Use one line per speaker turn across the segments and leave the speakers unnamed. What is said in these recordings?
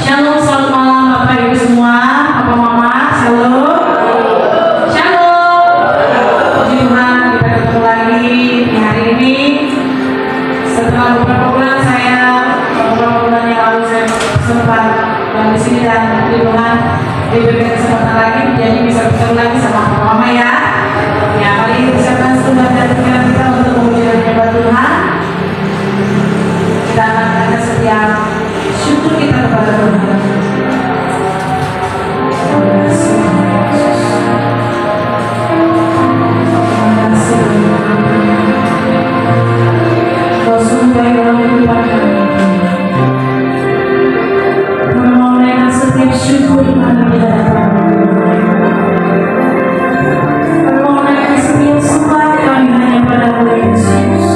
Shalom, selamat malam Bapak Ibu semua, Papa Mama, shalom. Shalom. Puji Tuhan, kita ketemu lagi di hari ini. Setelah beberapa bulan yang lalu saya sempat di sini dan Tuhan diberikan kesempatan lagi, jadi bisa bertemu lagi sama Papa Mama ya. Ya, mari kita siapkan sebentar dan pikiran kita untuk memuji dan menyembah Tuhan. Kita akan ada setiap syukur kita kepada Tuhan. Kau sungguh baik dalam kehidupan kami. Kami mau menaikkan setiap syukur yang kita dapat. Kami mau menaikkan setiap sembah kami hanya pada Tuhan Yesus.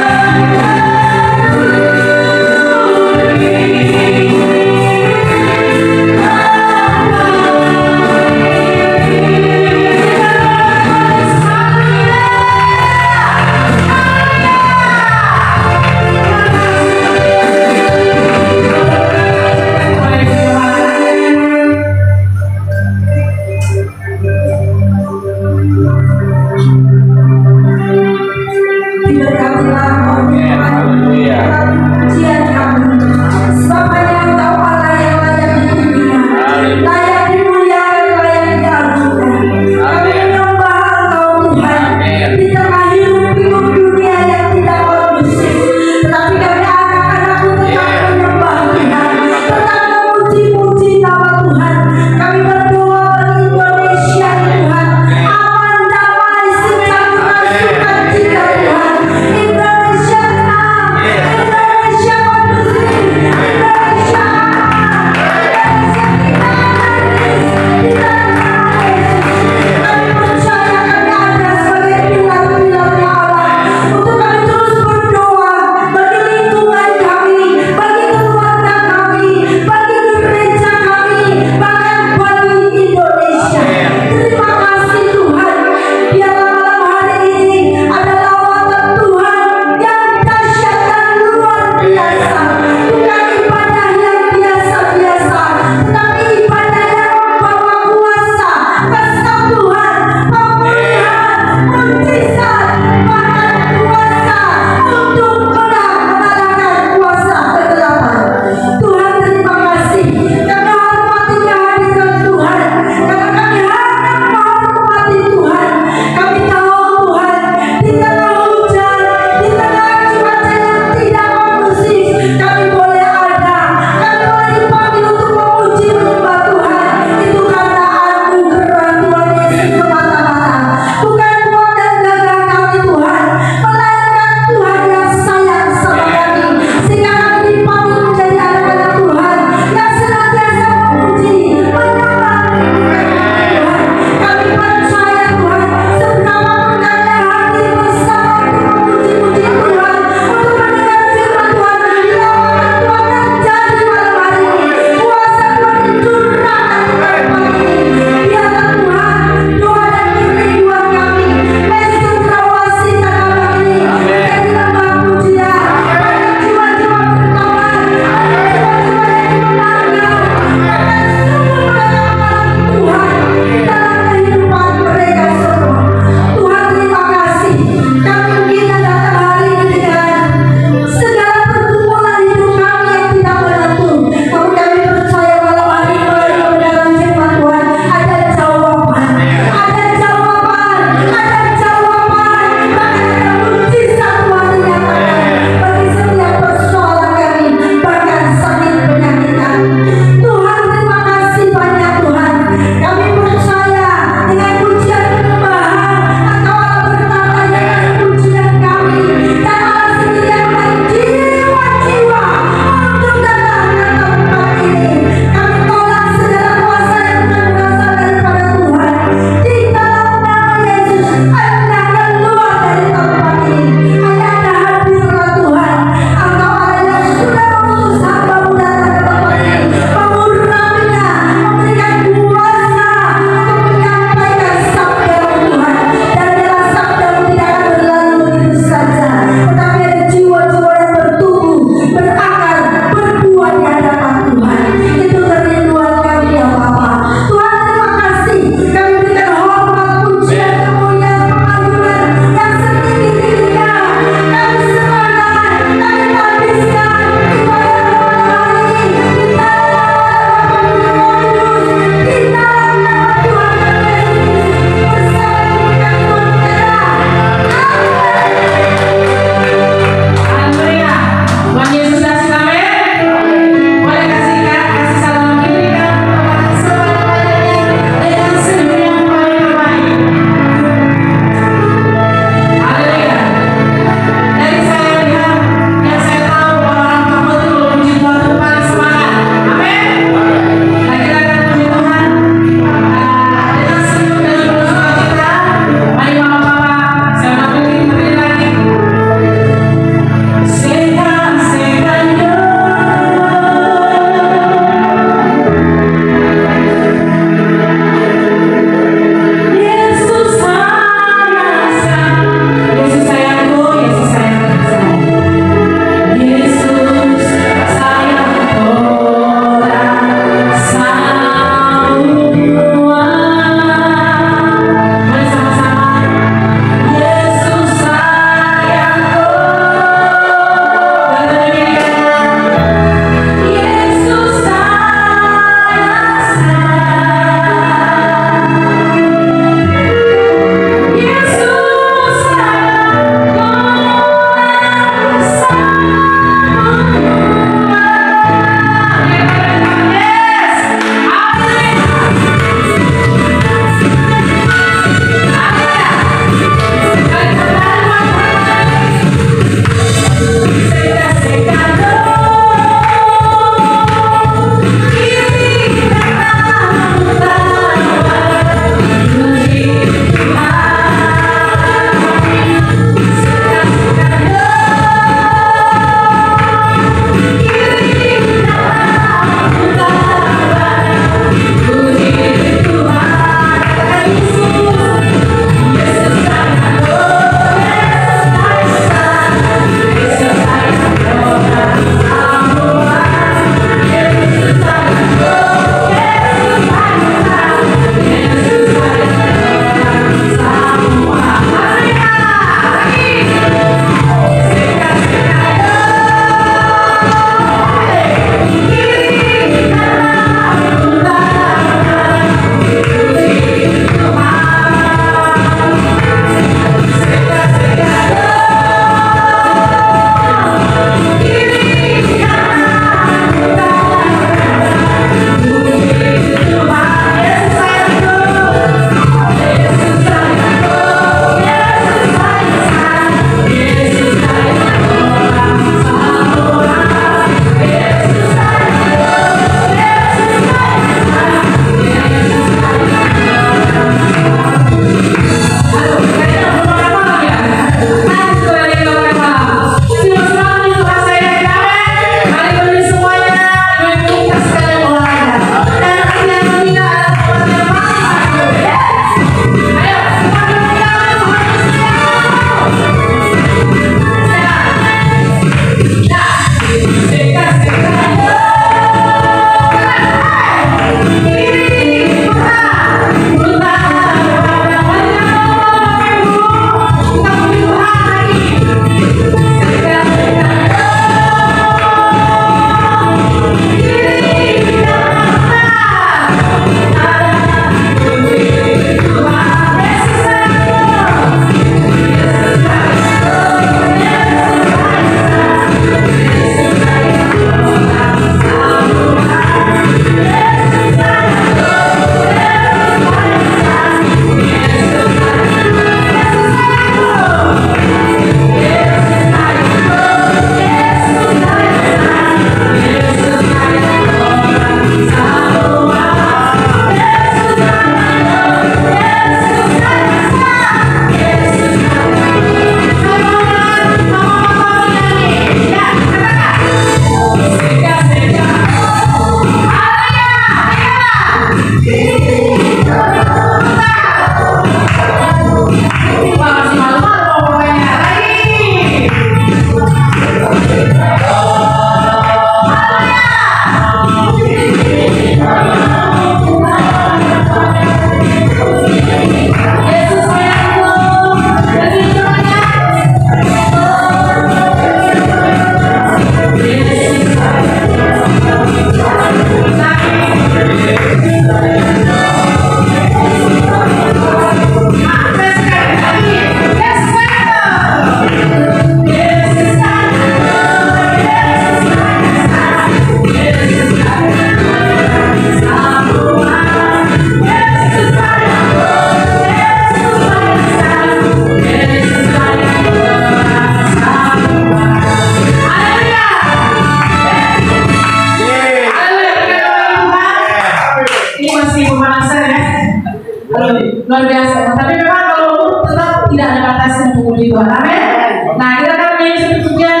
Tuhan. Amin. Nah, kita akan menyanyi satu pujian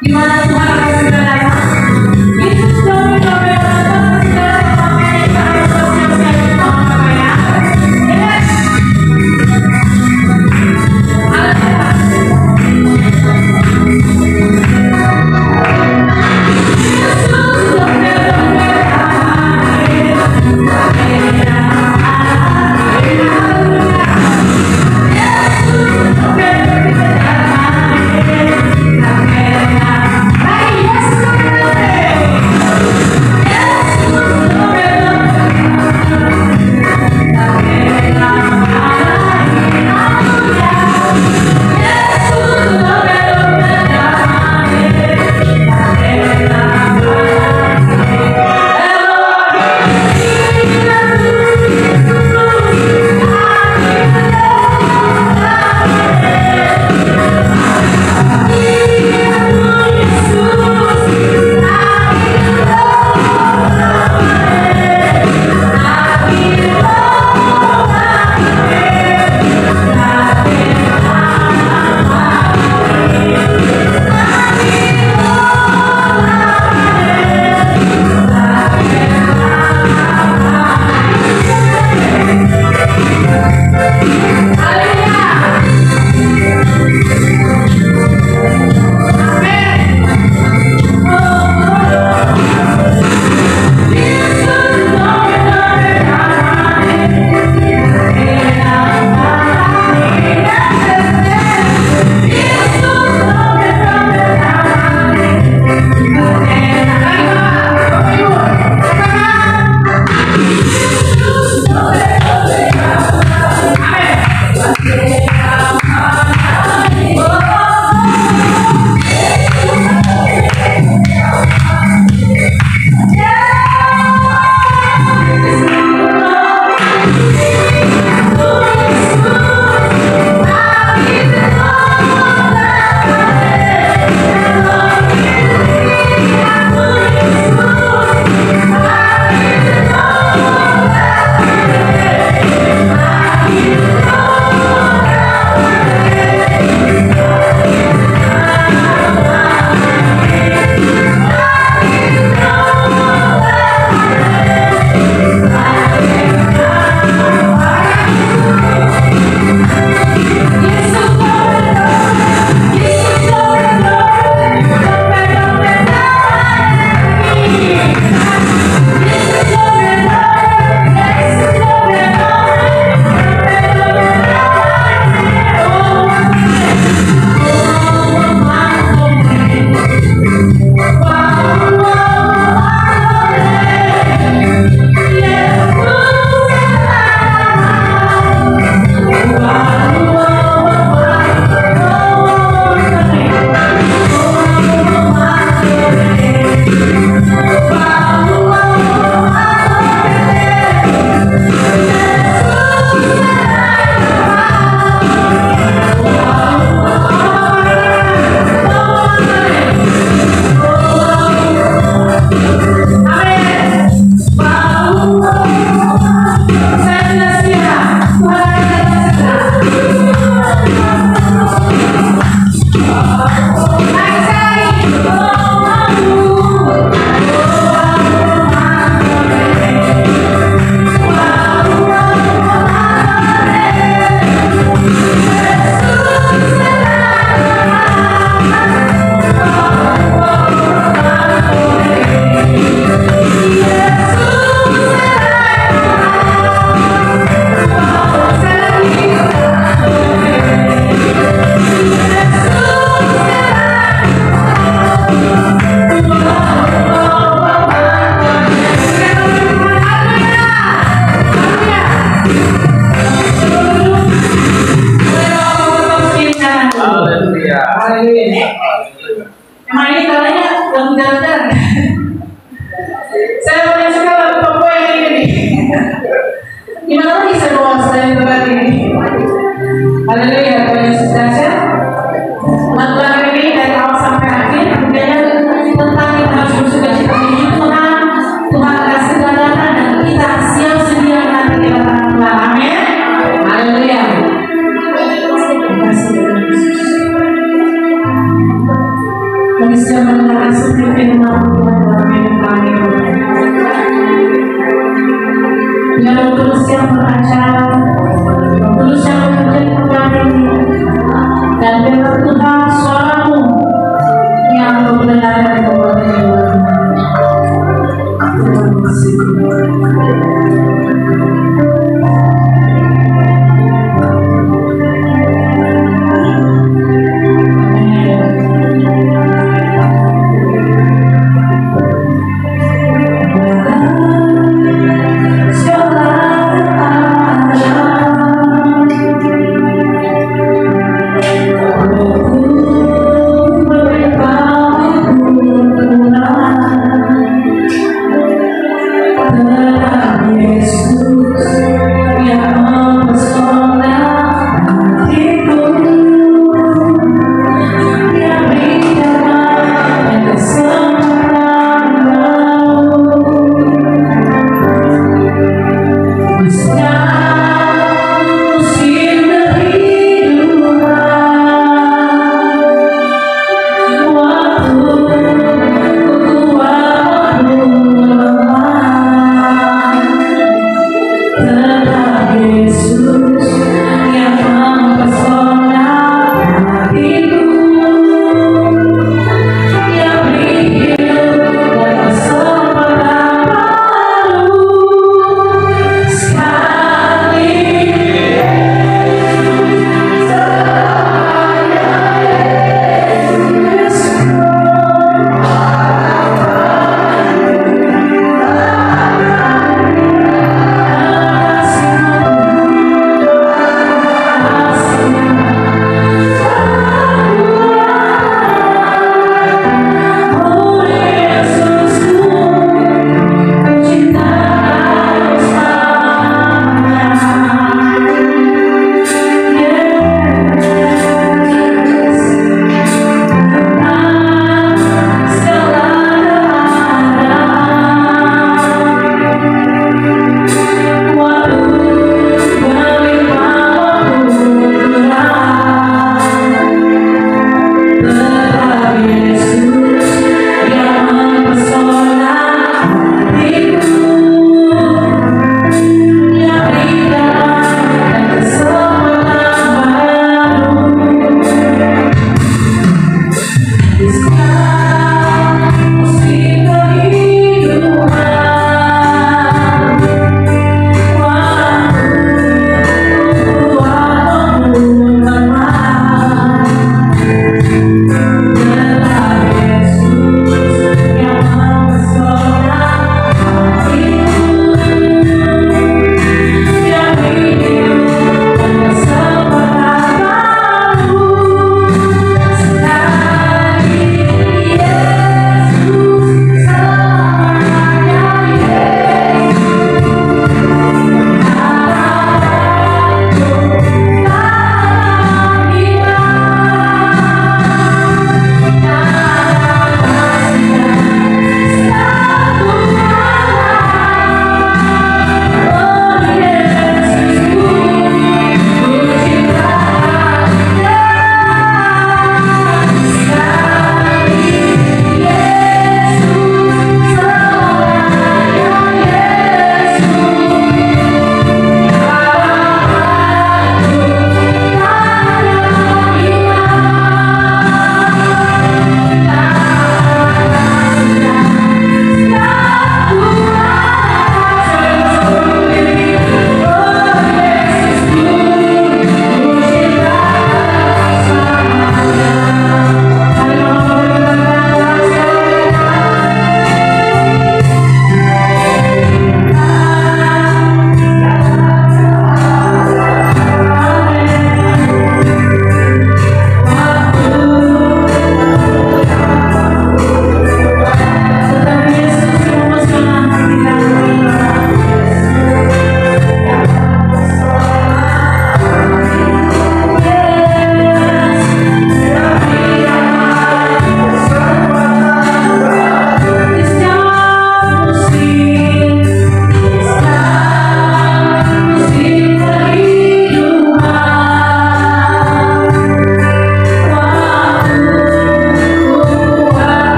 di mana Tuhan akan segera datang. Yesus Domino datang segera memakai kita harus bersiap-siap sama-sama ya. Yes. Hallelujah.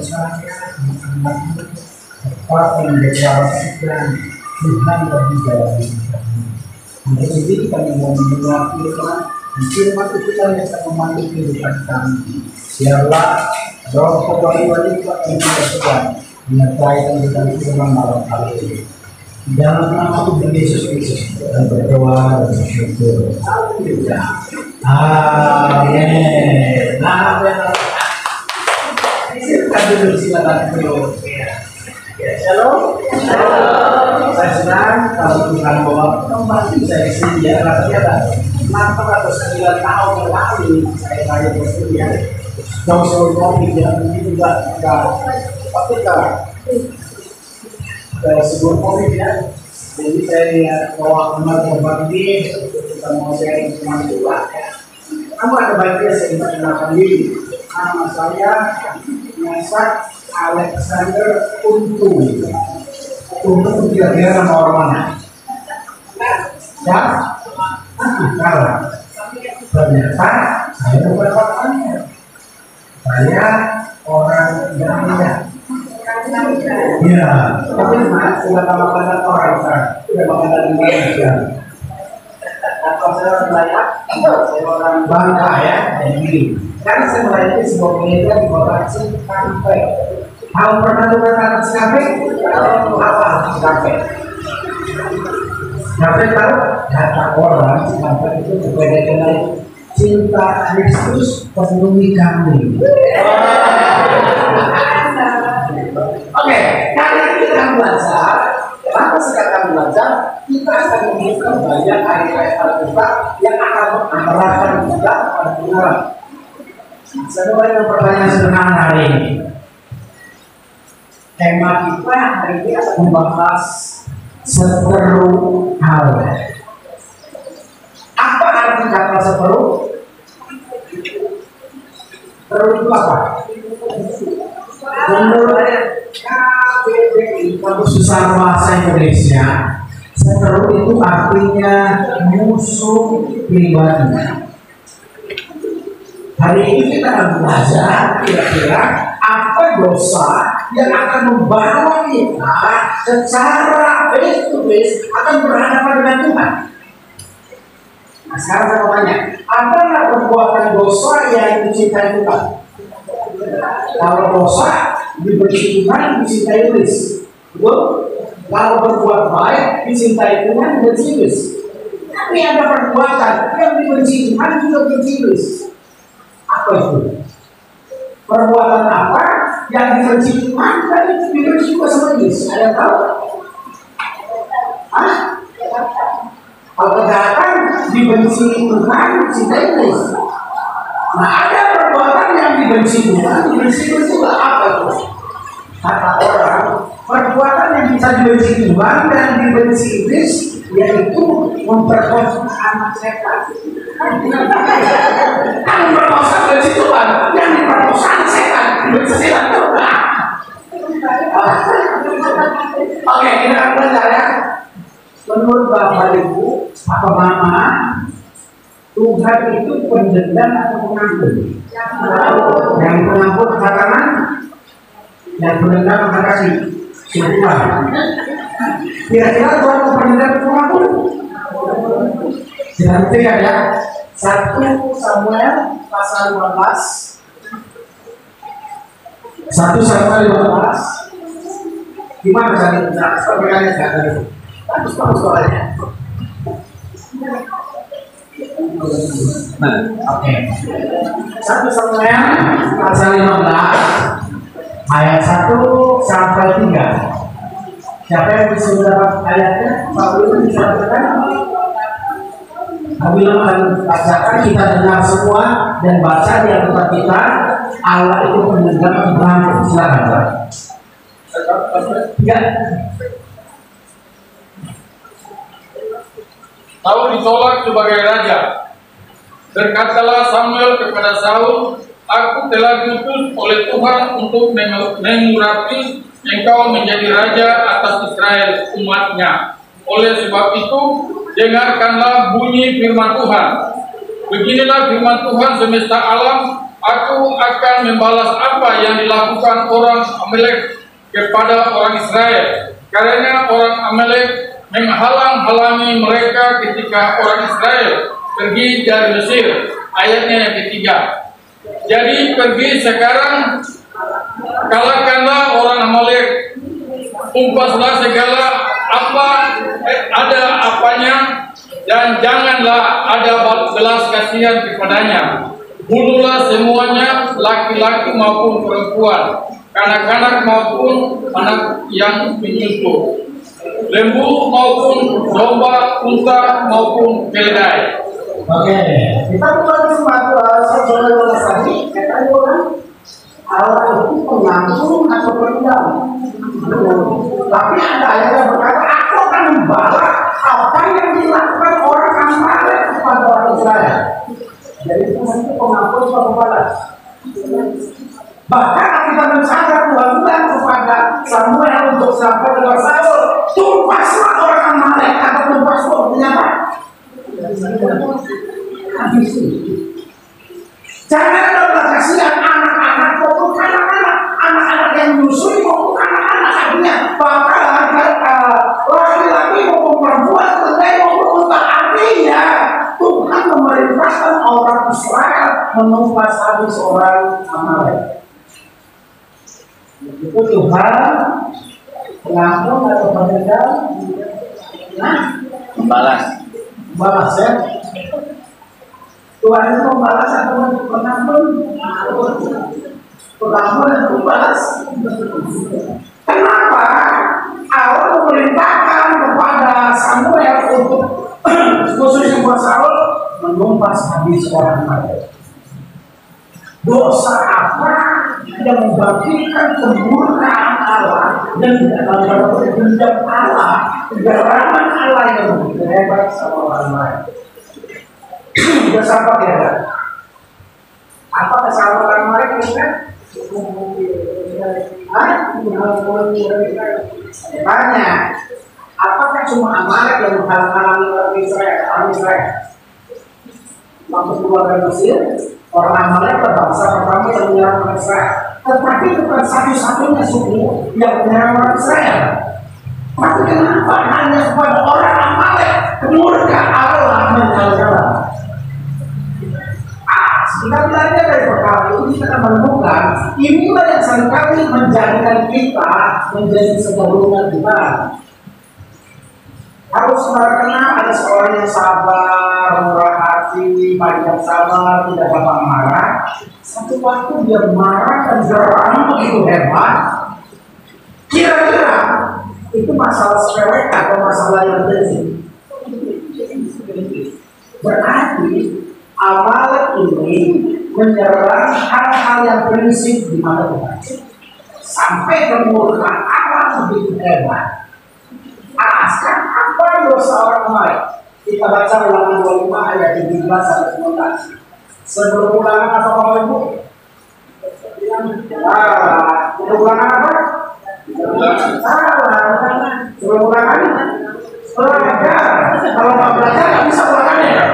saya dapat mendeklarasikan Tuhan bagi dalam hidup kami. Untuk itu kami mau mendengar firman, dan firman itu yang akan memandu kehidupan kami. Biarlah roh kebaikan yang kita sedang menyertai dan firman malam hari ini. Dalam nama Tuhan Yesus Kristus dan berdoa dan bersyukur. Haleluya. Amin. Amin. Silakan duduk, silakan duduk. Ya, shalom. Saya senang kalau Tuhan bawa kembali saya sini ya. Rasanya 8 atau 9 tahun yang lalu saya tanya ke studia. Jauh-jauh kopi yang ini juga sebelum COVID ya. Jadi saya bawa teman-teman ini kita mau share teman tua ya. Kamu ada baiknya saya memperkenalkan diri. Nama saya Yasak Alexander Untung. Untung kira-kira nama orang mana? Ya? Kalah. Ternyata saya bukan orangnya. Saya orang Indonesia. Ya, tapi mas sudah makanan orang kan, sudah makanan Indonesia. Atau saya melayak, saya orang bangga ya, jadi karena saya melayani sebuah gereja di kota Cikampek. Tahu pernah dengar kata Cikampek? Apa Cikampek? Cikampek tahu? Kata orang Cikampek itu berbeda dengan cinta Kristus penuhi kami. Oke, karena kita belajar, kenapa sekarang belajar? Kita akan membuka banyak ayat-ayat Alkitab yang akan mengarahkan kita pada Tuhan. Saya mulai dengan pertanyaan sederhana hari ini. Tema kita hari ini akan membahas seteru hal. Apa arti kata seteru? Seteru itu apa? Menurut KBBI Kamus Besar Bahasa Indonesia, seteru itu artinya musuh pribadi. Hari ini kita akan belajar kira-kira apa dosa yang akan membawa kita secara face to face akan berhadapan dengan Tuhan. Nah, sekarang saya mau tanya, apakah perbuatan dosa yang dicintai Tuhan? Kalau dosa dibenci Tuhan, dicintai iblis. Betul? Kalau berbuat baik, dicintai Tuhan, dibenci iblis. Tapi ada perbuatan yang dibenci Tuhan juga dibenci iblis. Apa itu? Perbuatan apa yang dibenci Tuhan dan dibenci juga sama iblis? Ada yang tahu? Hah? Kalau kejahatan dibenci Tuhan, dicintai iblis. Nah, ada perbuatan yang dibenci Tuhan, dibenci iblis juga. Apa itu? Kata orang, perbuatan yang bisa dibenci Tuhan dan dibenci iblis yaitu memperkosa anak setan. Kan memperkosa benci Tuhan, yang diperkosa anak setan, benci setan juga. Oke, kita akan belajar ya. Menurut Bapak Ibu, Papa Mama, Tuhan itu pendendam atau pengampun? Yang pengampun katakan, yang pendendam katakan Tuhan. Kira-kira Tuhan itu pendendam atau pengampun? Kita buktikan ya. 1 Samuel pasal 15. 1 Samuel 15. Gimana tadi? Perbedaannya enggak tadi? Bagus soalnya. Nah, oke. 1 Samuel pasal 15 ayat 1 sampai 3. Siapa yang bisa dapat ayatnya? Pak William bisa bacakan? Pak William akan bacakan, kita dengar semua dan baca di tempat kita. Allah itu mendengar Ibrahim. Silakan Pak. Ya.
Saul ditolak sebagai raja. Berkatalah Samuel kepada Saul, aku telah diutus oleh Tuhan untuk mengurapi engkau menjadi raja atas Israel umatnya. Oleh sebab itu, dengarkanlah bunyi firman Tuhan. Beginilah firman Tuhan semesta alam, Aku akan membalas apa yang dilakukan orang Amalek kepada orang Israel, karena orang Amalek menghalang-halangi mereka ketika orang Israel pergi dari Mesir. Ayatnya yang ketiga. Jadi pergi sekarang, kalahkanlah orang Amalek, umpaslah segala apa ada apanya, dan janganlah ada belas kasihan kepadanya. Bunuhlah semuanya, laki-laki maupun perempuan, kanak-kanak maupun anak yang menyusu, lembu maupun domba, unta maupun keledai.
Oke, kita mulai sesuatu saudara tadi, kata orang Allah itu pengampun atau pendam. Tapi ada ayat yang berkata, aku akan membalas apa yang dilakukan orang Amalek kepada orang Israel. Jadi Tuhan itu pengampun atau pembalas. Bahkan akibat mencatat Tuhan bilang kepada Samuel untuk sampai kepada Saul, tumpaslah orang Amalek atau tumpaslah penyapa. Habis itu. Jangan ada kasihan anak-anak maupun anak-anak yang menyusui maupun anak-anak, artinya bahkan laki-laki maupun perempuan, keledai maupun unta. Artinya Tuhan memerintahkan orang Israel menumpas habis orang Amalek. Itu Tuhan pengampun atau pendendam,
membalas
ya. Tuhan itu membalas atau pengampun? Pengampun dan membalas. Kenapa Allah memerintahkan kepada Samuel untuk khususnya buat Saul menumpas habis orang Amalek? Dosa apa yang membangkitkan kemurkaan Allah dan dendam Allah, kegeraman Allah yang begitu hebat sama orang lain? Dosa apa dia? Apa kesalahan orang lain kan? Tanya, apakah cuma Amalek yang menghalang-halangi orang Israel? Waktu keluar dari Mesir, orang Amalek berbangsa pertama yang menyerang orang Israel. Tetapi bukan satu-satunya suku yang menyerang orang Israel. Tapi kenapa hanya kepada orang Amalek kemurkaan Allah menyerang? Kita belajar dari perkara ini, kita akan menemukan inilah yang seringkali menjadikan kita menjadi segalungan kita. Harus saudara kenal ada seorang yang sabar, murah hati, panjang sabar, tidak gampang marah. Satu waktu dia marah dan geram begitu hebat. Kira-kira itu masalah sepele atau masalah yang penting? Berarti Amalek ini menyerang hal-hal yang prinsip di mana Tuhan. Sampai kemurkaan Allah begitu hebat. Sekarang apa dosa orang Amalek? Kita baca Ulangan 25 ayat 17 sampai 19. Sebelum Ulangan apa Bapak Ibu? Ulangan apa? Sebelum Ulangan? Belajar. Kalau nggak belajar nggak bisa ulangannya.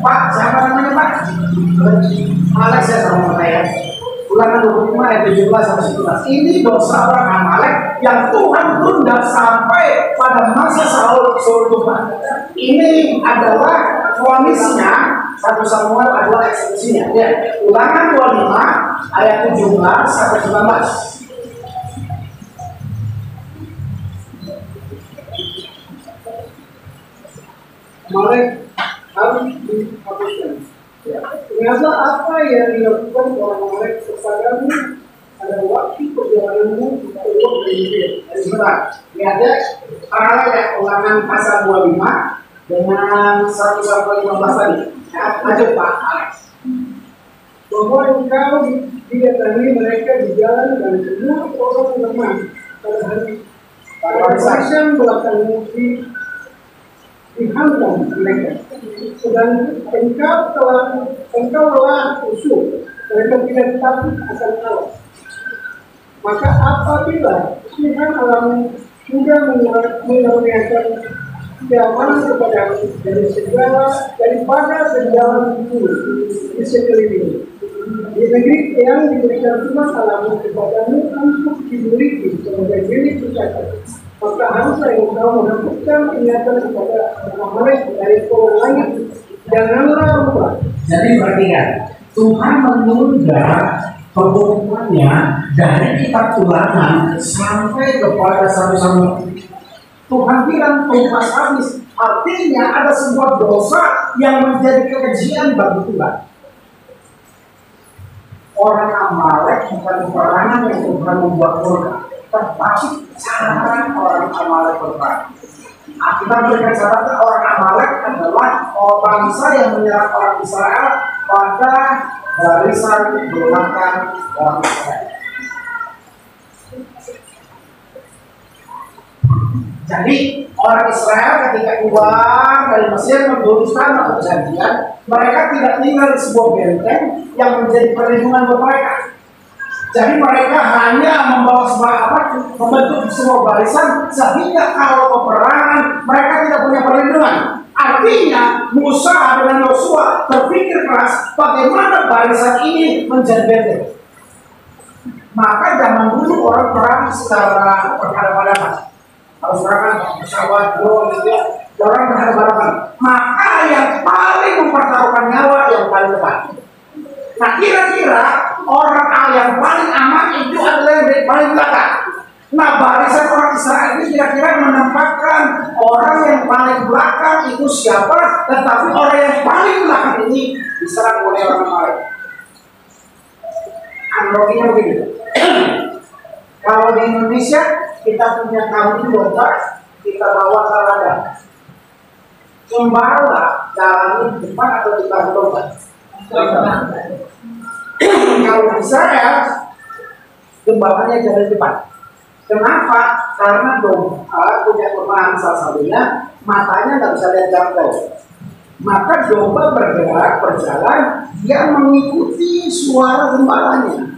Pak, siapa namanya Pak? Amalek, saya sama saya. Ulangan 25 ayat 17 sampai 19. Ini dosa orang Amalek yang Tuhan tunda sampai pada masa Saul Tuhan. Ini adalah vonisnya, 1 Samuel adalah eksekusinya. Ya, Ulangan 25 ayat 17 sampai 19. Amalek harus dihapuskan. Ternyata apa yang dilakukan orang Amalek kepadamu pada waktu perjalananmu keluar dari Mesir. Sebentar, lihat ya, paralel Ulangan pasal 25 dengan 1 sampai 15 tadi. Lanjut Pak Alex. Bahwa engkau didatangi mereka di jalan dan semua orang lemah pada hari pasang belakangmu dihantam mereka. Sedang engkau telah usul, mereka tidak takut akan Allah. Maka apabila Tuhan Allahmu sudah mengaruniakan keamanan kepadamu daripada segala itu di sekeliling, di negeri yang diberikan Tuhan Allahmu kepadamu untuk dimiliki sebagai milik pusaka, maka haruslah engkau menakutkan ingatan kepada Amalek dari kolong langit. Janganlah lupa.
Jadi perhatikan, Tuhan menunda pengumumannya dari kitab Ulangan sampai kepada Samuel. Tuhan bilang tuntas habis. Artinya ada sebuah dosa yang menjadi kekejian bagi Tuhan. Orang Amalek bukan peperangan yang Tuhan membuat murka, tetapi cara orang Amalek berperang. Akibat berikan catatan, orang Amalek adalah bangsa yang menyerang orang Israel pada barisan belakang orang Israel. Jadi orang Israel ketika keluar dari Mesir menuju tanah perjanjian, mereka tidak tinggal di sebuah benteng yang menjadi perlindungan buat mereka. Jadi mereka hanya membawa membentuk sebuah barisan sehingga kalau peperangan mereka tidak punya perlindungan. Artinya Musa dengan Yosua berpikir keras bagaimana barisan ini menjadi benteng. Maka zaman dulu orang perang secara berhadapan-hadapan. Harus serangan pesawat, drone, gitu ya. Orang berhadapan-hadapan. Maka yang paling mempertaruhkan nyawa yang paling depan. Nah kira-kira orang yang paling aman itu adalah yang paling belakang. Nah barisan orang Israel ini kira-kira menempatkan orang yang paling belakang itu siapa, tetapi orang yang paling belakang ini diserang oleh orang lain. Analoginya begini. Kalau di Indonesia kita punya kambing domba, kita bawa ke ladang. Gembala jalan di depan atau di belakang domba? Kalau di Israel, gembalanya jalan di depan. Kenapa? Karena domba punya kelemahan salah satunya matanya nggak bisa lihat jauh. Maka domba bergerak, berjalan, dia mengikuti suara gembalanya.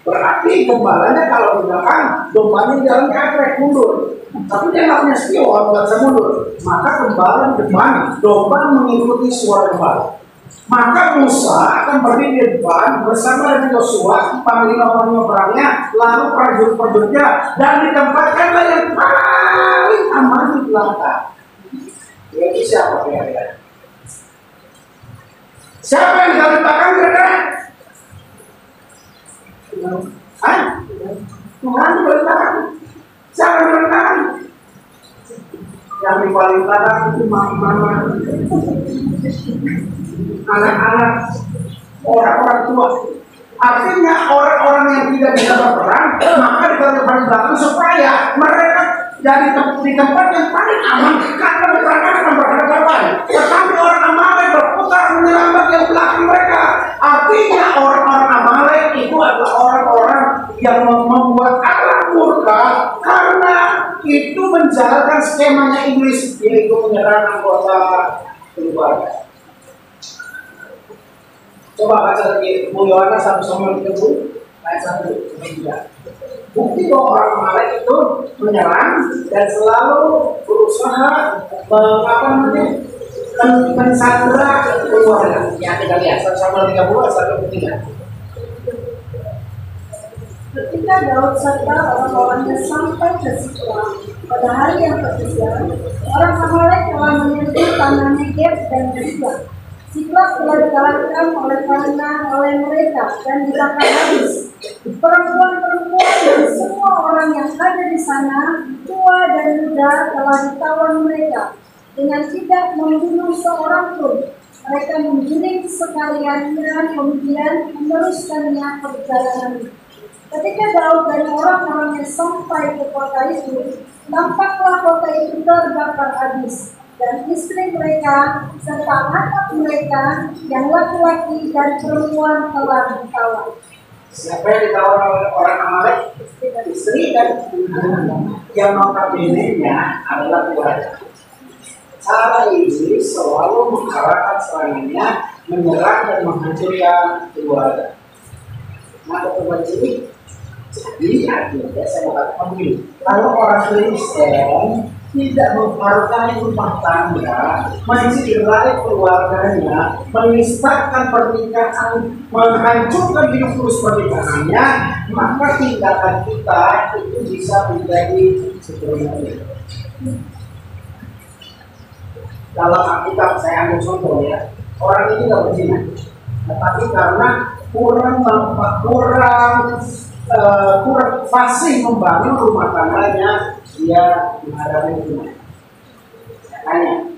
Berarti gembalanya kalau di belakang, dombanya jalan katrek mundur. Tapi dia nggak punya spion, nggak bisa mundur. Maka gembala di depan, domba mengikuti suara gembala. Maka Musa akan berdiri di depan bersama dengan Yosua, panglima-panglima perangnya, lalu prajurit-prajuritnya, dan ditempatkanlah yang paling aman di belakang. Yaitu siapa kira-kira? Siapa yang di belakang kira-kira? Hah? Tuhan di belakang. Siapa di belakang? Yang di paling belakang itu mama, anak-anak, orang-orang tua. Artinya orang-orang yang tidak bisa berperang, maka di paling belakang supaya mereka dari di tempat yang paling aman karena mereka akan berhadapan. Tetapi orang Amalek berputar menyerang bagian belakang mereka. Artinya orang-orang Amalek itu adalah orang-orang yang membuat Allah murka karena itu menjalankan skemanya iblis, yaitu menyerang anggota keluarga. Coba baca lagi Yohanes 1:30 ayat 1-3. Bukti bahwa orang Amalek itu menyerang dan selalu berusaha mensandera keluarga. Ya kita lihat 1:30 ayat 1-3.
Ketika Daud serta orang-orangnya sampai ke Siklag pada hari yang ketiga, orang Amalek telah menyerbu tanah Negeb dan Siklag. Siklag telah dikalahkan oleh mereka dan dibakar habis. Perempuan-perempuan dan semua orang yang ada di sana, tua dan muda, telah ditawan mereka dengan tidak membunuh seorang pun. Mereka menggiring sekaliannya, kemudian meneruskannya perjalanan. Ketika Daud dan orang-orangnya sampai ke kota itu, nampaklah kota itu terbakar habis, dan istri mereka serta anak mereka yang laki-laki dan perempuan telah ditawan.
Siapa yang ditawan oleh orang Amalek? Istri dan yang notabene-nya adalah keluarga. Cara ini selalu mengarahkan serangannya menyerang dan menghancurkan keluarga. Nah, ketua ini jadi akhirnya saya mau katakan begini, kalau orang Kristen tidak menghargai rumah tangga, mencintai keluarganya, menistakan pernikahan, menghancurkan hidup terus pernikahannya, maka tindakan kita itu bisa menjadi seperti itu. Dalam Alkitab saya ambil contoh ya, orang ini tidak berzina, tetapi karena kurang fasih membangun rumah tangganya, dia menghadapi zina. Makanya,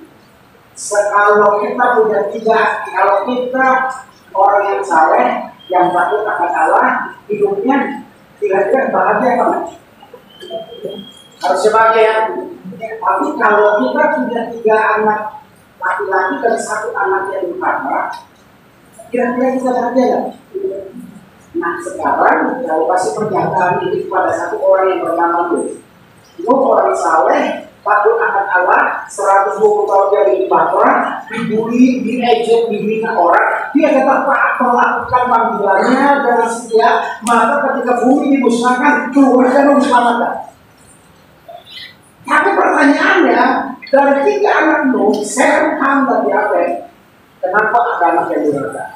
kalau kita punya kalau kita orang yang saleh, yang takut akan Allah, hidupnya kira-kira bahagia apa? Harus bahagia. Tapi kalau kita punya 3 anak laki-laki dan 1 anak yang bertambah, kira-kira kita bahagia nggak? Nah sekarang kalau kasih pernyataan ini kepada 1 orang yang bernama Nuh, orang saleh, takut akan Allah, 120 tahun dari Batra, dibully, diejek, dibina orang, dia tetap melakukan panggilannya dan setia. Maka ketika bumi dimusnahkan, keluarga Nuh diselamatkan. Tapi pertanyaannya, dari 3 anak Nuh, Sem, Ham, dan Yafet, kenapa ada anak yang durhaka?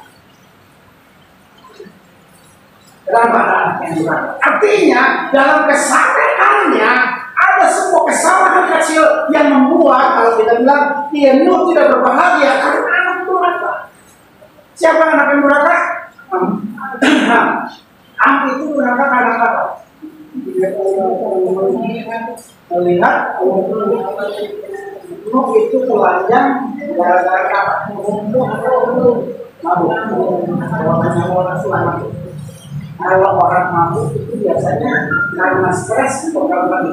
Kenapa ada anak yang durhaka? Artinya, dalam kesalahannya, ada sebuah kesalahan kecil yang membuat, kalau kita bilang, Nuh tidak berbahagia karena anak durhaka. Siapa anak yang durhaka? Ham itu durhaka karena apa? Melihat Nuh itu telanjang gara-gara apa? Kalau orang mabuk itu biasanya karena stres atau karena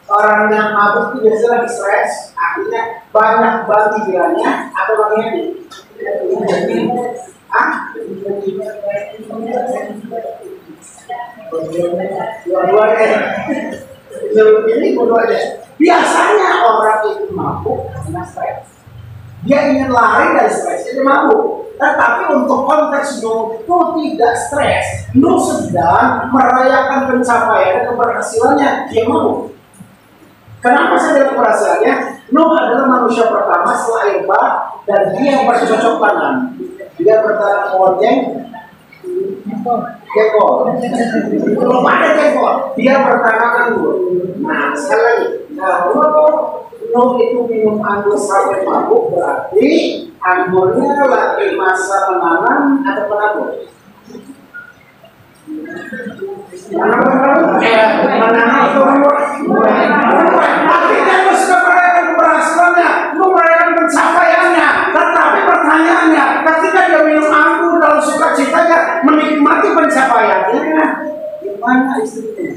orang yang mabuk itu biasanya lagi stres, akhirnya banyak banget pikirannya atau bagaimana? Dua-duanya. Biasanya orang itu mabuk karena stres. Dia ingin lari dari stres, dia mabuk. Tetapi untuk konteks Nuh tidak stres. Nuh sedang merayakan pencapaian dan keberhasilannya, dia mabuk. Kenapa saya bilang keberhasilannya? Nuh adalah manusia pertama setelah air bah dan dia bercocok tanam. Dia bertanam monyeng, jengkol. Belum ada jengkol, dia bertanam anggur. Nah, sekali lagi, kalau Nuh itu minum anggur sampai mabuk, berarti anggurnya lagi masa menanam atau penabur? Menanam atau penabur? Tapi dia sudah merayakan keberhasilannya, merayakan pencapaiannya. Tetapi pertanyaannya, ketika dia minum anggur dalam sukacitanya, menikmati pencapaiannya, gimana istrinya?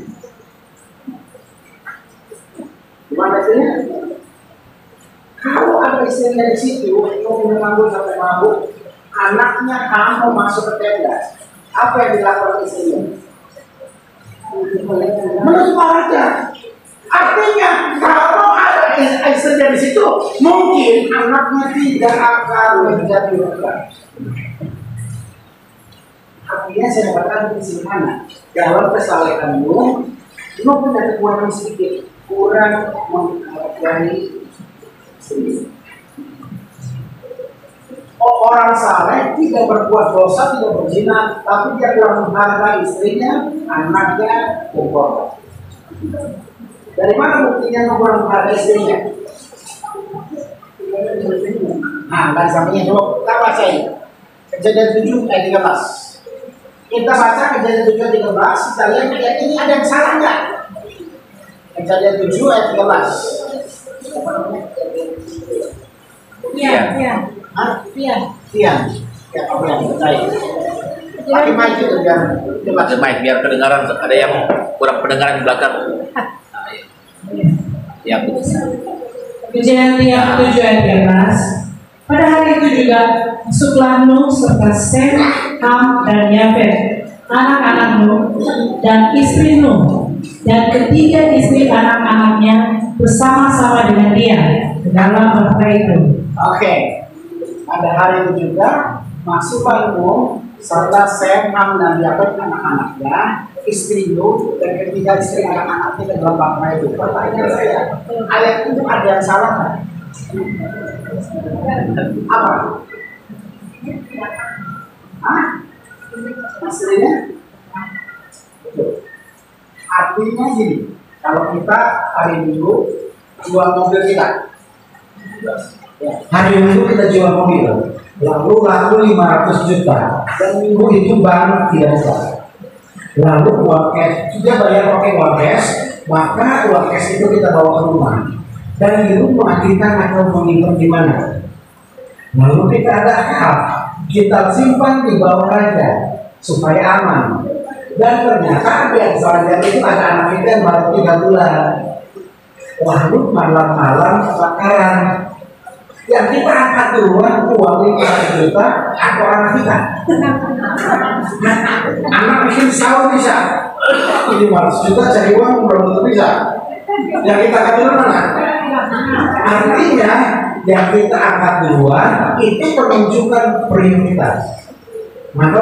Gimana istrinya? Kalau ada istrinya di situ, minum anggur sampai mabuk, anaknya kamu masuk ke tenda, apa yang dilakukan istrinya? Menutup aja. Artinya kalau ada istrinya di situ, mungkin anaknya tidak akan menjadi berkah. Artinya saya katakan di sini mana? Dalam kesalahan Nuh punya kekurangan sedikit, kurang menghargai. Orang saleh tidak berbuat dosa, tidak berzina, tapi dia kurang menghargai istrinya, anaknya, dan keluarga. Dari mana buktinya kurang menghargai istrinya? Nah, dan sampingnya dulu, kita baca ini. Kejadian 7 ayat 13. Kita baca Kejadian 7 ayat 13, kita lihat ini ada yang salah nggak? Kejadian 7 ayat 13. Tian. Ya, apa yang percaya? Pakai mic itu
biar kedengaran, ada yang kurang pendengaran di belakang. Ya,
Kejadian 7 ayat 13. Pada hari itu juga masuklah Nuh serta Sem, Ham, dan Yafet, anak-anak Nuh dan istri Nuh, dan ketiga istri anak-anaknya bersama-sama dengan dia ke dalam bahtera itu.
Oke. Pada hari itu juga masuklah Nuh serta Sem, Ham, dan Yafet anak-anaknya istri Nuh dan ketiga istri anak-anaknya ke dalam bangkai itu. Pertanyaan saya, ayat itu ada yang salah nggak? Apa? Hah? Istrinya? Betul. Artinya gini, kalau kita hari Minggu jual mobil kita, ya, hari Minggu kita jual mobil, lalu 500 juta, dan minggu itu bank tidak buka. Lalu uang cash, sudah bayar pakai uang cash, maka uang cash itu kita bawa ke rumah. Dan di rumah kita akan menyimpan di mana? Lalu kita ada hak, kita simpan di bawah raja supaya aman. Dan ternyata di antara itu ada anak kita yang baru 3 bulan. Lalu malam-malam kebakaran. Yang kita angkat duluan uang 500 juta atau anak kita? Anak bikin sahur bisa 500 juta cari uang belum tentu bisa. Yang kita angkat duluan mana? Artinya yang kita angkat duluan itu menunjukkan prioritas. Maka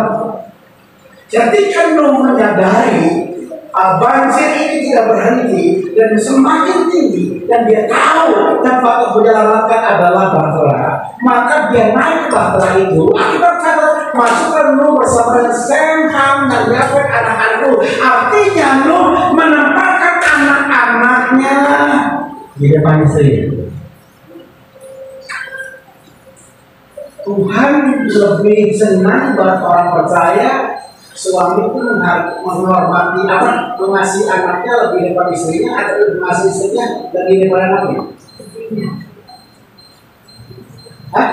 jadi kan menyadari banjir ini tidak berhenti dan semakin tinggi, dan dia tahu tempat menyelamatkan adalah bahtera, maka dia naik bahtera itu. Akibat kata masukkan Nuh bersama dengan Sem, Ham, dan Yafet anak-anakku. Artinya Nuh menempatkan anak-anaknya di depan istri. Tuhan lebih senang buat orang percaya suami itu menghormati mengasihi anaknya lebih daripada istrinya, atau mengasihi istrinya lebih daripada anaknya. Hah?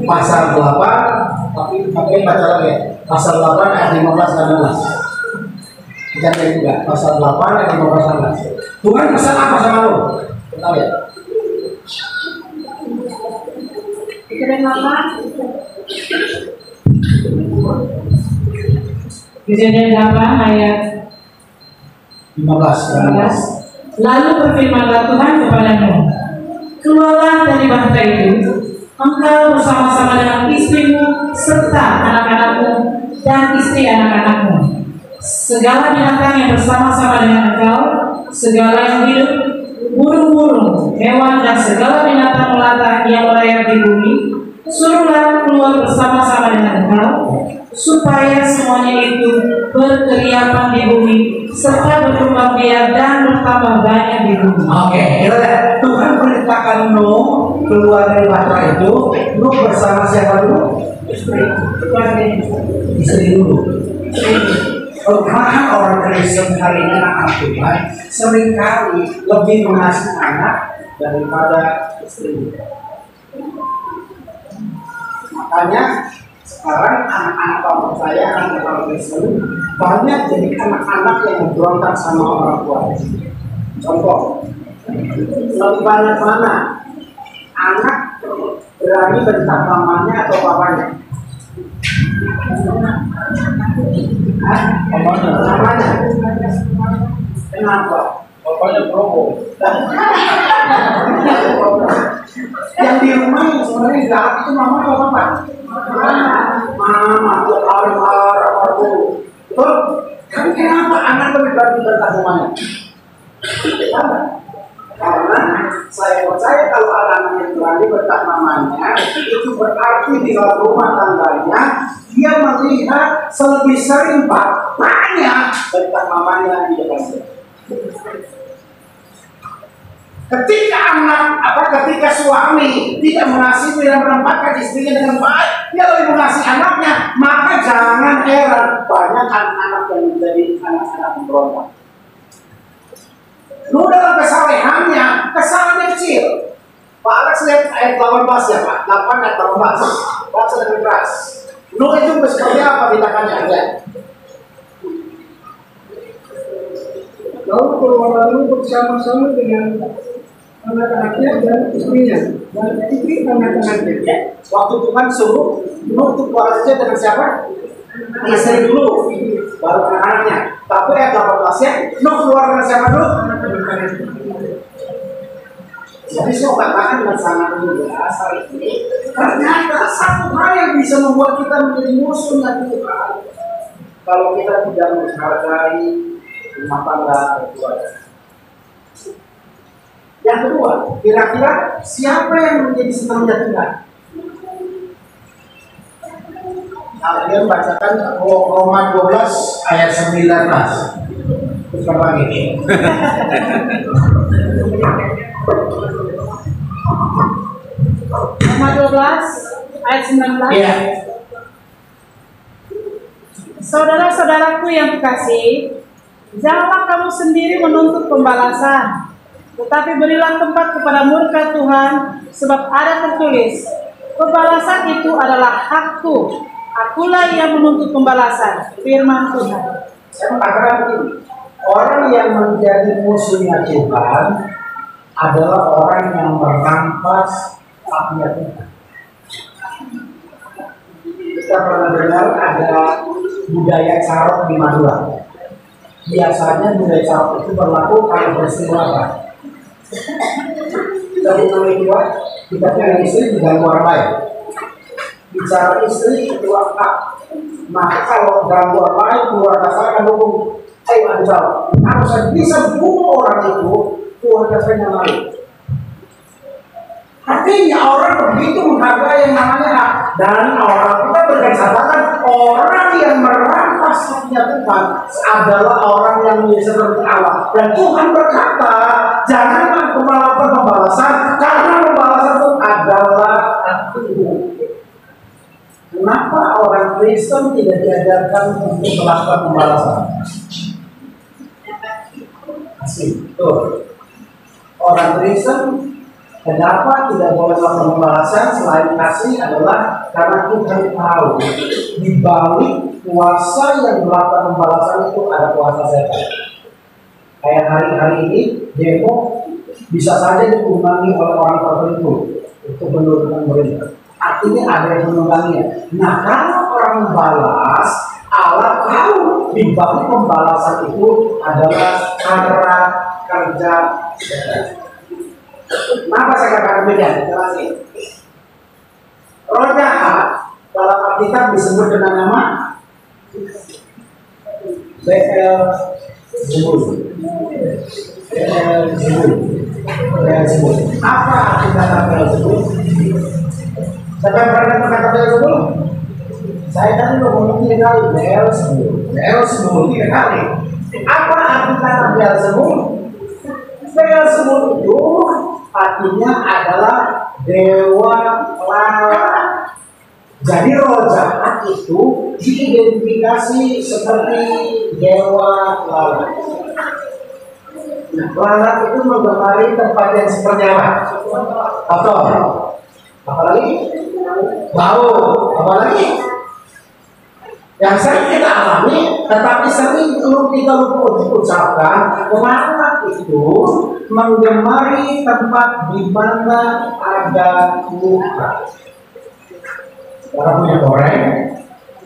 Pasal 8, tapi baca lagi ya. Pasal 8 ayat 15 dan 16. Jangan juga. Pasal 8 ayat 15 dan 16. Tuhan pesan apa sama lo? Kita lihat.
Kejadian 8 ayat
15.
Lalu berfirmanlah Tuhan kepada Nuh, keluarlah dari bahtera itu, engkau bersama-sama dengan istrimu serta anak-anakmu dan istri anak-anakmu, segala binatang yang bersama-sama dengan engkau, segala yang hidup, burung-burung, hewan dan segala binatang melata yang melayang di bumi, suruhlah keluar bersama-sama dengan engkau, supaya semuanya itu berkeriapan di bumi serta berkembang biak dan bertambah banyak di bumi.
Oke, Tuhan perintahkan Nuh keluar dari bahtera itu. Nuh bersama siapa dulu? Istri dulu. Bahkan orang Kristen hari ini, anak Tuhan seringkali lebih mengasihi anak daripada istri. Makanya sekarang anak-anak orang saya, anak orang Kristen banyak jadi anak-anak yang berontak sama orang tua. Contoh, lebih banyak mana anak berani bentak mamanya atau papanya? Mamanya. Kenapa?
Bapaknya promo.
Yang di rumah yang sebenarnya jahat itu mama atau papa? Mama tuh arah betul. Kan kenapa anak lebih berani bentak mamanya? Karena saya percaya kalau anak-anak yang berani bentak mamanya, itu berarti di dalam rumah tangganya dia melihat lebih sering bapaknya bentak mamanya di depan dia. Ketika suami tidak mengasihi dan menempatkan istrinya dengan baik, dia lebih mengasihi anaknya, maka jangan heran banyak anak-anak yang menjadi anak-anak pemberontak. Nuh dalam kesalehannya, kesalahannya kecil. Pak Alex lihat ayat 18 ya Pak, 8 ayat 18. Baca lebih keras. Nuh itu seperti apa tindakannya? Ya.
Lalu keluarlah Nuh bersama-sama dengan anak-anaknya dan istrinya dan istri anak-anaknya.
Waktu Tuhan suruh Nuh itu keluar saja dengan siapa? Istri dulu, baru anak-anaknya. Tapi ayat 18 nya Nuh keluar dengan siapa dulu? Jadi saya katakan dengan sangat jelas hari ini, ternyata satu hal yang bisa membuat kita menjadi musuhnya Tuhan kalau kita tidak menghargai rumah tangga keluarga. Yang kedua, kira-kira siapa yang menjadi senangnya Tuhan? Kalian bacakan Roma 12 ayat 19. Sekarang ini.
Roma 12 ayat 19.
Iya.
Saudara-saudaraku yang kekasih, janganlah kamu sendiri menuntut pembalasan, tetapi berilah tempat kepada murka Tuhan, sebab ada tertulis, pembalasan itu adalah hakku, akulah yang menuntut pembalasan, firman Tuhan.
Saya mengatakan begini, orang yang menjadi musuhnya Tuhan adalah orang yang merampas haknya Tuhan. Kita pernah dengar ada budaya carok di Madura. Biasanya budaya carok itu berlaku kalau peristiwa apa? Kita punya kita punya istri diganggu orang lain. Bicara istri itu hak. Maka kalau ganggu orang lain, keluarga saya akan dukung. Ayo adu carok. Kalau saya bisa bunuh orang itu, keluarga saya nggak malu. Artinya orang begitu menghargai yang namanya hak. Dan orang kita berdasarkan orang yang merampas haknya Tuhan adalah orang yang menjadi seperti Allah. Dan Tuhan berkata, janganlah melakukan pembalasan karena pembalasan itu adalah aku. Kenapa orang Kristen tidak diajarkan untuk melakukan pembalasan? Asik, tuh. Orang Kristen kenapa tidak boleh melakukan pembalasan selain kasih adalah karena Tuhan tahu di balik kuasa yang melakukan pembalasan itu ada kuasa setan. Kayak hari-hari ini demo bisa saja ditunggangi oleh orang tertentu untuk menurunkan pemerintah. Artinya ada yang menungganginya. Nah, kalau orang membalas, Allah tahu di balik pembalasan itu adalah cara kerja setan. Kenapa saya katakan demikian? Jelasin. Roh jahat dalam Alkitab disebut dengan nama Beelzebul. Apa arti kata Beelzebul? Siapa yang pernah dengar kata Beelzebul? Saya tadi ngomong 3 kali Beelzebul 3 kali. Apa arti kata Beelzebul? Beelzebul itu artinya adalah dewa lara. Jadi roh jahat itu diidentifikasi seperti dewa lara. Nah, lara itu menggamari tempat yang seperti apa? Kotor. Apalagi? Bau. Apalagi? Yang sering kita alami, tetapi sering kita lupa ucapkan, lara itu menggemari tempat di mana ada luka. Orang punya goreng,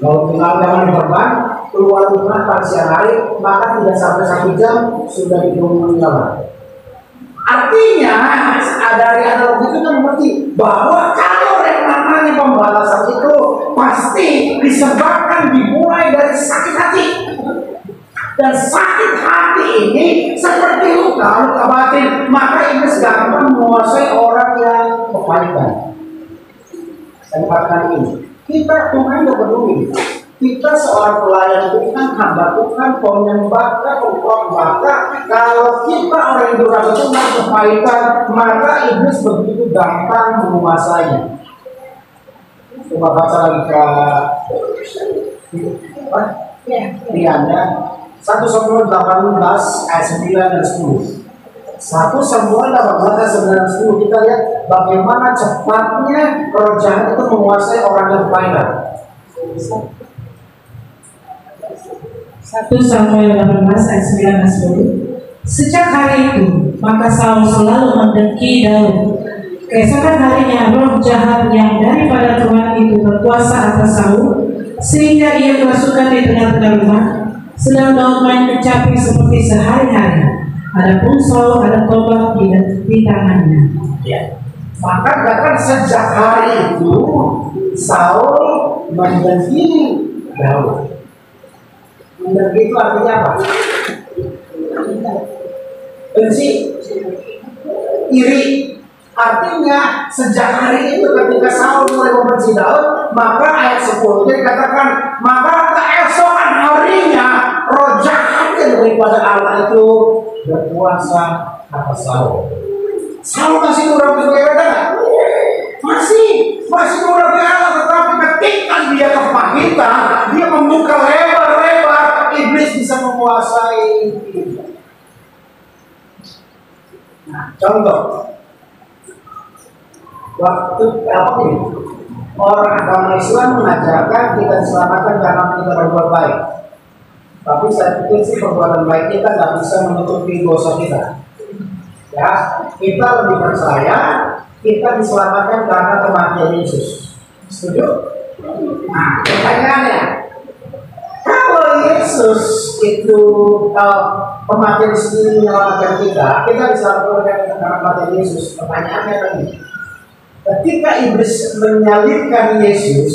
kalau tinggal jangan korban, keluar rumah pada siang hari, maka tidak sampai 1 jam sudah dikurung-kurung. Artinya, dari analogi itu kan mengerti bahwa kalau yang namanya pembalasan itu pasti disebabkan dimulai dari sakit hati. Dan sakit hati ini seperti luka batin, maka iblis gampang menguasai orang yang kebaikan. Saya katakan ini, kita Tuhan tidak peduli. Kita seorang pelayan Tuhan, hamba Tuhan, penyembah Tuhan. Kalau kita orang yang durhaka Tuhan kebaikan, maka iblis begitu gampang menguasainya. Coba baca lagi ke Riannya 1 Samuel 18 ayat 9 dan 10. 1 Samuel 18 ayat 9 dan 10 kita lihat bagaimana cepatnya roh jahat itu menguasai orang yang kebaikan.
1 Samuel 18 ayat 9 dan 10. Sejak hari itu, maka Saul selalu mendengki Daud. Keesokan harinya roh jahat yang daripada Tuhan itu berkuasa atas Saul, sehingga ia berasukan di tengah-tengah rumah, sedang Daud main kecapi seperti sehari-hari. Adapun Saul ada tombak di tangannya.
Ya. Maka katakan sejak hari itu Saul mendengki Daud. Energi itu artinya apa? Benci, iri. Artinya sejak hari itu ketika Saul mulai membenci Daud, maka ayat 10 dikatakan, maka keesokan harinya roh jahat yang daripada Allah itu berkuasa atas Saul. Saul masih nurut sebagai raja, masih nurut ke Allah, tetapi ketika dia kepahitan, dia membuka lebar-lebar, iblis bisa menguasai dia. Nah, contoh, waktu apa ini? Orang agama Islam mengajarkan kita diselamatkan karena kita berbuat baik. Tapi saya pikir sih perbuatan baik kita nggak bisa menutupi dosa kita. Ya, kita lebih percaya kita diselamatkan karena kematian Yesus. Setuju? Nah, pertanyaannya, kalau Yesus itu kematian sendiri menyelamatkan kita diselamatkan karena kematian Yesus. Pertanyaannya tadi, ketika iblis menyalibkan Yesus,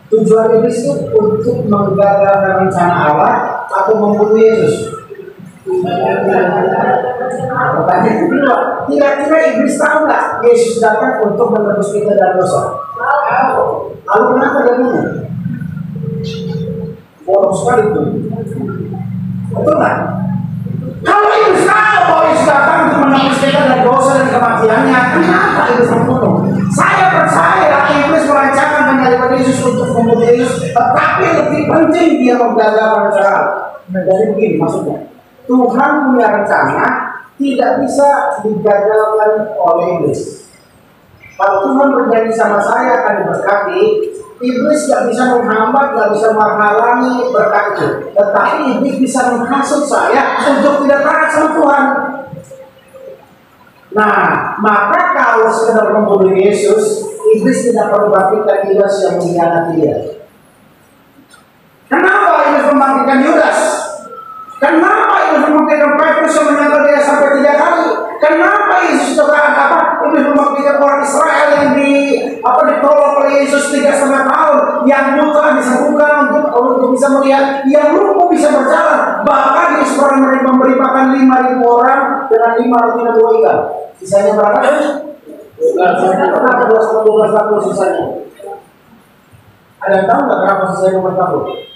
tujuan iblis itu untuk menggagalkan rencana Allah atau membunuh Yesus? Pertanyaan kedua, kira-kira iblis tahu nggak Yesus datang untuk menebus kita dari dosa? Lalu kenapa dia bunuh? Bodoh sekali itu. Betul nggak? Kalau iblis tahu bahwa Yesus datang untuk menebus kita dari dosa dan kematiannya, kenapa iblis membunuh? Saya percaya iblis merancangkan menyalibkan Yesus untuk membunuh Yesus, tetapi lebih penting dia menggagalkan rencana. Jadi begini maksudnya, Tuhan punya rencana tidak bisa digagalkan oleh iblis. Kalau Tuhan berjanji sama saya akan diberkati, iblis tidak bisa menghambat, tidak bisa menghalangi berkat itu. Tetapi iblis bisa menghasut saya untuk tidak taat sama Tuhan. Nah, maka kalau sekedar membunuh Yesus, iblis tidak perlu membangkitkan Yudas yang mengkhianati dia. Kenapa iblis membangkitkan Yudas? Kenapa iblis membangkitkan Petrus yang menyangkal dia sampai 3 kali? Kenapa Yesus iblis membangkitkan orang Israel yang ditolak oleh Yesus 3,5 tahun, yang buta disembuhkan untuk bisa melihat, yang lumpuh bisa berjalan, bahkan Yesus pernah memberi makan 5.000 orang dengan 5 roti dan 2 ikan. Sisanya berapa? 12 sisanya. Ada yang tahu nggak berapa sisanya nomor 40?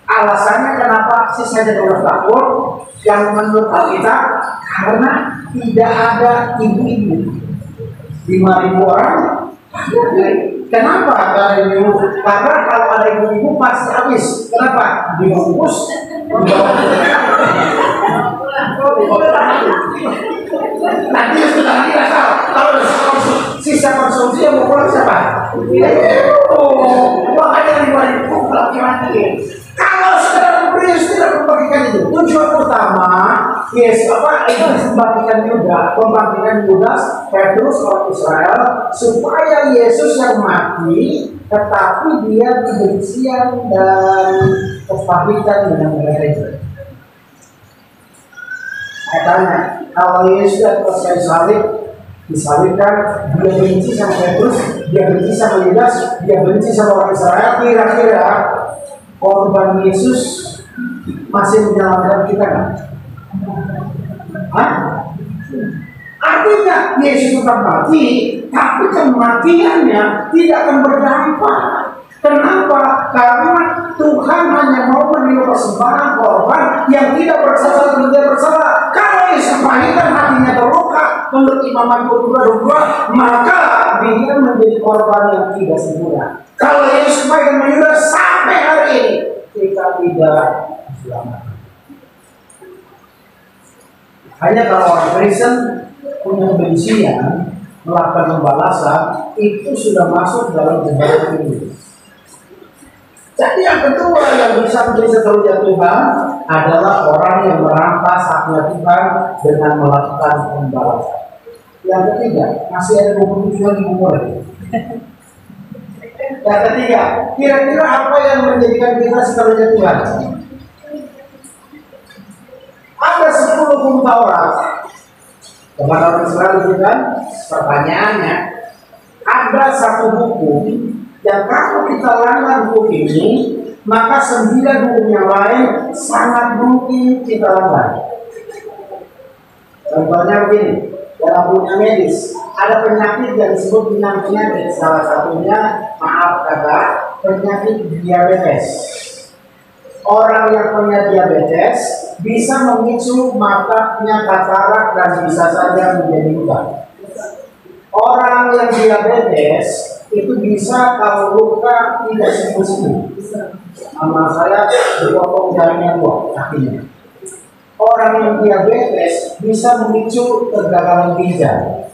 Alasannya kenapa sisanya 12 tahun yang menurut kita, karena tidak ada ibu-ibu. 5.000 orang. Kenapa? Karena kalau ada ibu-ibu pasti habis. Kenapa? Dibungkus. Nanti sudah tidak tahu. Kalau sisa konsumsi yang mau pulang siapa? Makanya 5.000 laki-laki. Kalau saudara Yesus tidak membagikan itu, tujuan utama Yesus membagikan Yudas, Petrus orang Israel, supaya Yesus yang mati, tetapi dia kebencian dan kepahitan dengan mereka itu. Saya tanya, kalau Yesus selesai salib, disalibkan, dia benci sama Petrus, dia benci sama Yudas, dia benci sama orang Israel, kira-kira korban Yesus masih menyelamatkan kita kan? Artinya Yesus tetap mati, tapi kematiannya tidak akan berdampak. Kenapa? Karena Tuhan hanya mau menerima persembahan korban yang tidak bersalah dan tidak bersalah. Kalau Yesus kepahitan, hatinya terluka, menurut Imamat 22, maka dia menjadi korban yang tidak sempurna. Kalau Yesus kepahitan menyudah sampai hari ini, kita tidak selamat. Hanya kalau orang Kristen punya kebencian, melakukan pembalasan, itu sudah masuk dalam jebakan ini. Jadi yang kedua yang bisa menjadi seterusnya Tuhan adalah orang yang merampas haknya Tuhan dengan melakukan pembalasan. Yang ketiga, masih ada 27 umur. Yang ketiga, kira-kira apa yang menjadikan kita seterusnya Tuhan? Ada 10 hukum Taurat. Kepada orang Israel itu kan, pertanyaannya, ada satu hukum Dan kalau kita langgar hukum ini, maka 9 hukum yang lain sangat mungkin kita langgar. Contohnya begini, dalam dunia medis ada penyakit yang disebut dengan penyakit, salah satunya maaf kata penyakit diabetes. Orang yang punya diabetes bisa memicu matanya katarak dan bisa saja menjadi buta. Orang yang diabetes itu bisa kalau luka tidak sembuh-sembuh. Nama saya dipotong jarinya buah kakinya. Orang yang diabetes bisa memicu kegagalan ginjal.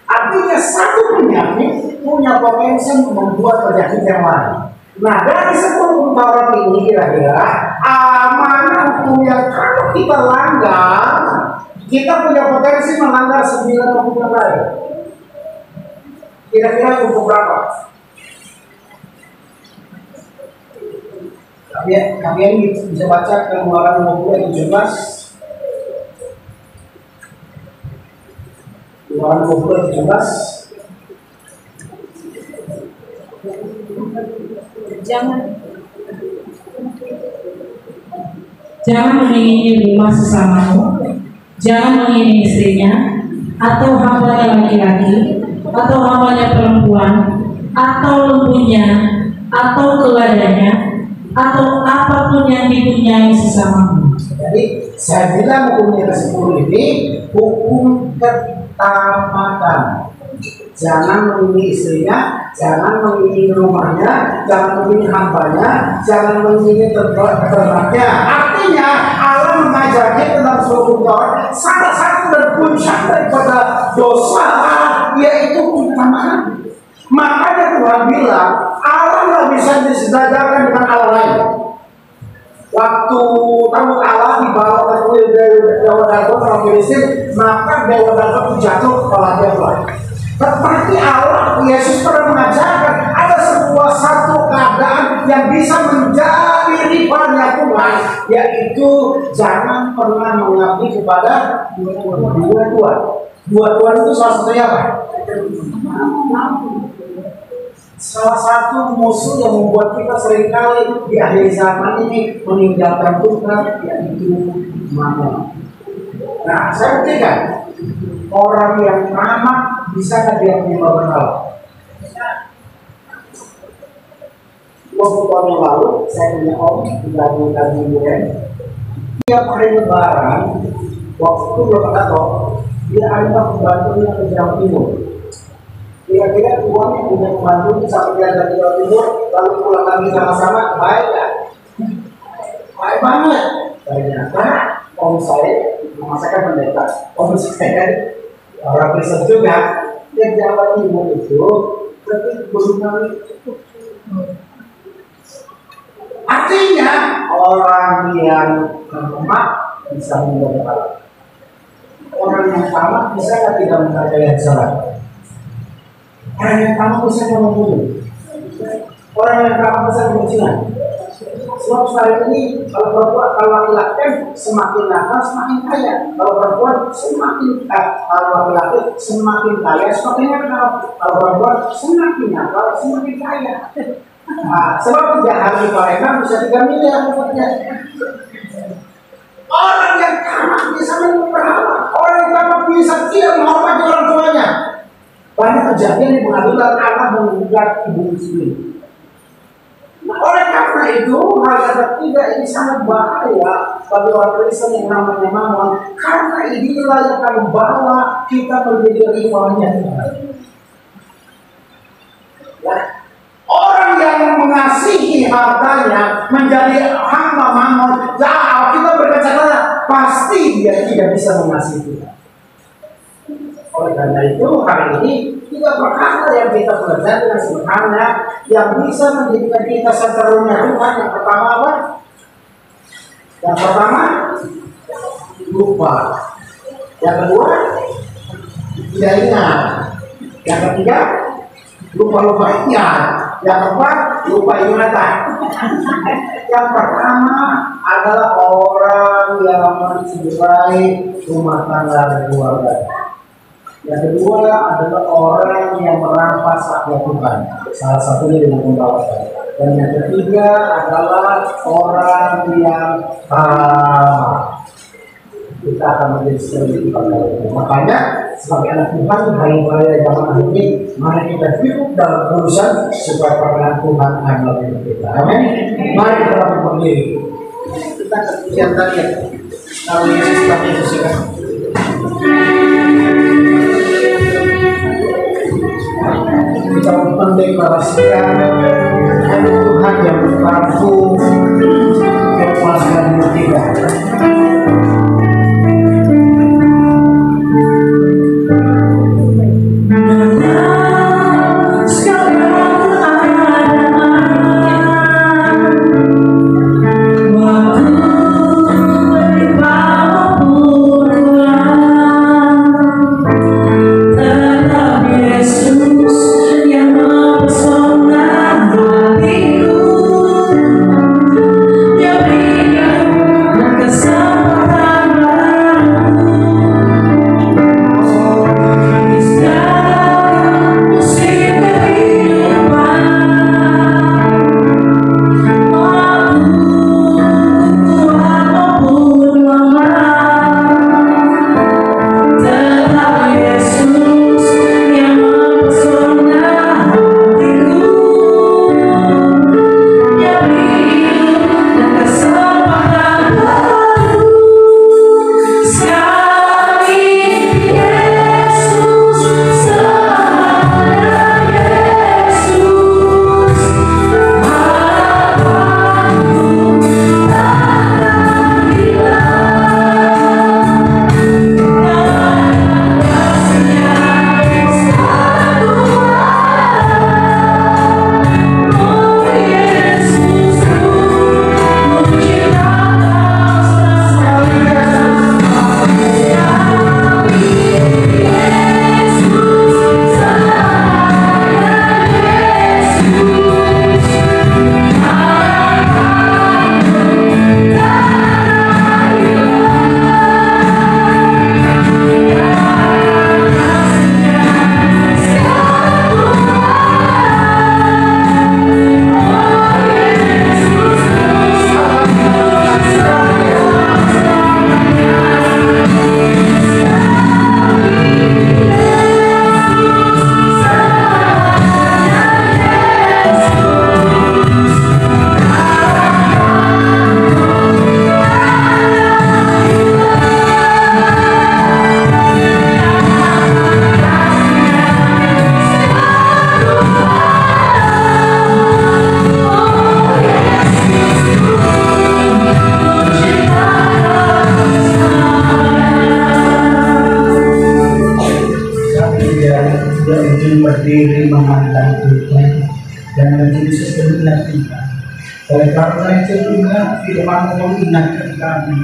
Artinya satu penyakit punya potensi membuat penyakit yang lain. Nah, dari 10 perkara ini kira-kira amanah hukum yang kalau kita langgar, kita punya potensi melanggar 9 hukum yang lain. Kira-kira hukum berapa? Kalian bisa baca Keluaran 20 ayat 17. Keluaran 20 ayat 17.
Jangan mengingini rumah sesamamu, jangan mengingini istrinya, atau hambanya laki-laki, atau hambanya perempuan, atau lembunya, atau keledanya, atau apapun yang dipunyai sesamamu.
Jadi saya bilang hukumnya ke-10 ini hukum ketamatan. Jangan mengingini istrinya, jangan mengingini rumahnya, jangan mengingini hambanya, jangan mengingini ternaknya. Artinya Allah mengajar kita dalam surah Al-Qur'an, salah satu dan puncak daripada dosa yaitu keutamaan. Makanya Tuhan bilang Allah tidak bisa disejajarkan dengan Allah lain. Waktu tahu Allah dibawa ke Dewa Dagon orang Filistin, maka Dewa Dagon jatuh kepala Dewa. Tetapi Allah, Yesus pernah mengajarkan ada sebuah satu keadaan yang bisa menjadi rivalnya Tuhan, yaitu jangan pernah mengabdi kepada dua tuan. Dua tuan itu salah satunya apa? Salah satu musuh yang membuat kita seringkali di akhir zaman ini meninggalkan Tuhan, yaitu mammon. Nah, saya buktikan orang yang tamak bisa dia menyembah berhala. 20 tahun yang lalu saya punya om di Kabupaten Duren. Tiap hari Lebaran, waktu itu belum ada tol, dia ada pembantunya ke Jawa Timur. Kira-kira uangnya punya pembantu sampai dia dari Jawa Timur, lalu pulang lagi sama-sama, baik kan? Baik banget. Ternyata om saya memasakan pendeta, om saya orang Kristen juga, yang Jawa Timur itu ketik belum cukup. Artinya orang yang tamak bisa mendapat, orang yang tamak bisa tidak mempercayai salah. Orang yang tamak bisa membunuh, orang yang tamak bisa membunuh. Sebab sekarang ini kalau laki-laki kan semakin nakal semakin kaya, kalau perempuan semakin kalau laki-laki semakin kaya semakin nakal, kalau perempuan semakin nakal semakin kaya. Nah, sebab 3 hari parengan bisa 3 miliar umurnya. Orang yang tamak bisa memperhala, orang yang tamak bisa tidak menghormati orang tuanya. Banyak kejadian di pengadilan anak menggugat ibu sendiri. Oleh karena itu, hal yang ketiga ini sangat bahaya bagi orang Kristen yang namanya mammon, karena inilah yang akan membawa kita menjadi rivalnya. Ya. Orang yang mengasihi hartanya menjadi hamba mammon, ya kita berkata pasti dia tidak bisa mengasihi Tuhan. Oleh karena itu, hari ini tiga perkara yang kita belajar dengan sederhana yang bisa menjadikan kita seterusnya Tuhan. Yang pertama apa? Yang pertama lupa. Yang kedua tidak ingat. Yang ketiga lupa ingat. Yang keempat lupa ingatan. Yang pertama adalah orang yang mencintai rumah tangga dan keluarga. Yang kedua adalah orang yang merampas hak Tuhan, salah satunya dengan membawakan. Dan yang ketiga adalah orang yang kita akan menjadi seperti itu. Makanya sebagai anak Tuhan hari raya zaman akhir ini, mari kita hidup dalam urusan supaya perkenan Tuhan akan melakukan kita. Amin. Mari kita berdiri. Kita kemudian tadi kalau Yesus tadi sesuai. Kita mendeklarasikan hanya Tuhan yang mampu memuaskan hidup kita. Berdiri memandang Tuhan dan menjadi sepenuhnya kita. Oleh karena itu Tuhan firman mengingatkan kami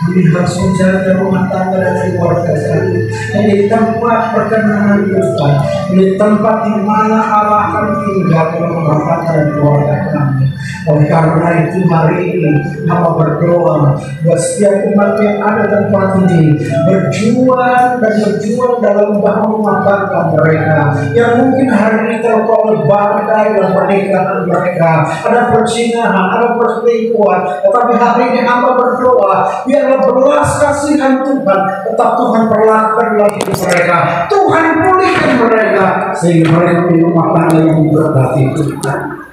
harus menjaga rumah tangga dan keluarga kami menjadi tempat perkenanan Tuhan, menjadi tempat di mana Allah akan tinggal dalam rumah tangga dan keluarga kami. Oleh karena itu hari ini Hamba berdoa buat setiap umat yang ada tempat ini berjuang dalam membangun rumah tangga mereka yang mungkin hari ini terbawa badai dalam pernikahan mereka, ada perzinahan, ada perselingkuhan. Tetapi hari ini Hamba berdoa biarlah belas kasihan Tuhan tetap Tuhan perlakukan lagi mereka, Tuhan pulihkan mereka sehingga mereka punya rumah tangga yang diberkati Tuhan.